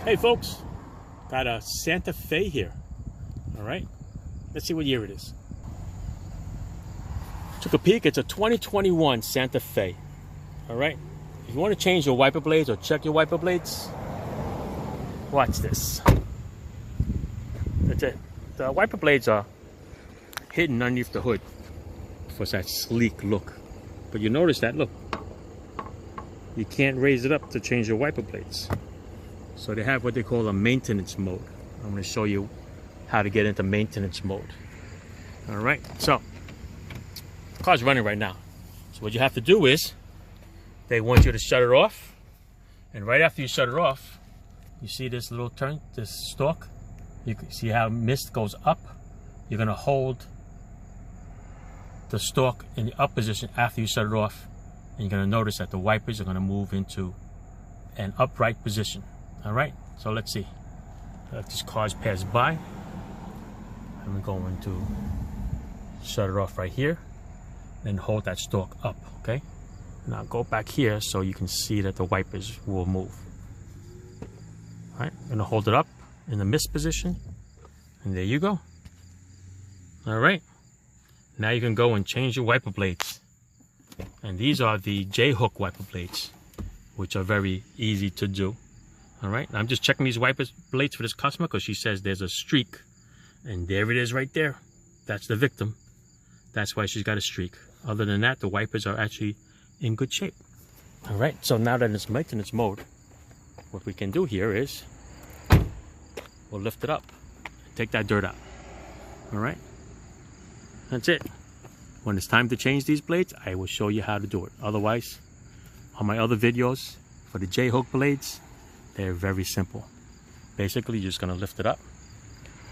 Hey folks, got a Santa Fe here. All right, let's see what year it is. Took a peek. It's a 2021 Santa Fe. All right, if you want to change your wiper blades or check your wiper blades, watch this. That's it. The wiper blades are hidden underneath the hood for that sleek look. But you notice that, look, you can't raise it up to change your wiper blades. So they have what they call a maintenance mode. I'm going to show you how to get into maintenance mode. All right, so the car's running right now. So what you have to do is they want you to shut it off, and right after you shut it off, you see this little turn, this stalk. You can see how mist goes up. You're going to hold the stalk in the up position after you shut it off, and you're going to notice that the wipers are going to move into an upright position. All right, so let's see. Let these cars pass by. I'm going to shut it off right here, then hold that stalk up, okay? Now go back here so you can see that the wipers will move. All right, I'm gonna hold it up in the mist position, and there you go. All right, now you can go and change your wiper blades. And these are the J-hook wiper blades, which are very easy to do. All right, I'm just checking these wiper blades for this customer because she says there's a streak, and there it is right there. That's the victim. That's why she's got a streak. Other than that, the wipers are actually in good shape. All right, so now that it's maintenance mode, what we can do here is we'll lift it up and take that dirt out. All right, that's it. When it's time to change these blades, I will show you how to do it. Otherwise, on my other videos for the J-hook blades, they're very simple. Basically, you're just gonna lift it up,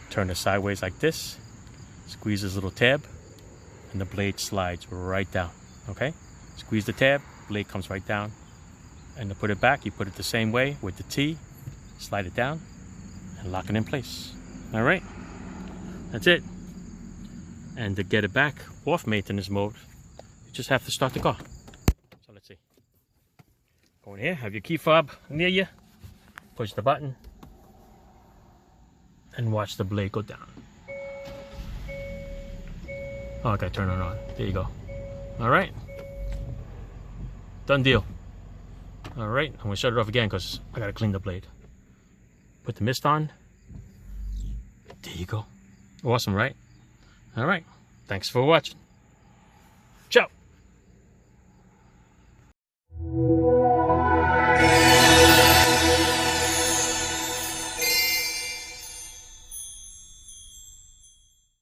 turn it sideways like this, squeeze this little tab, and the blade slides right down, okay? Squeeze the tab, blade comes right down. And to put it back, you put it the same way with the T, slide it down, and lock it in place. All right, that's it. And to get it back off maintenance mode, you just have to start the car. So let's see. Go in here, have your key fob near you, push the button, and watch the blade go down. Oh, okay, turn it on. There you go. All right. Done deal. All right, I'm gonna shut it off again because I gotta clean the blade. Put the mist on. There you go. Awesome, right? All right. Thanks for watching.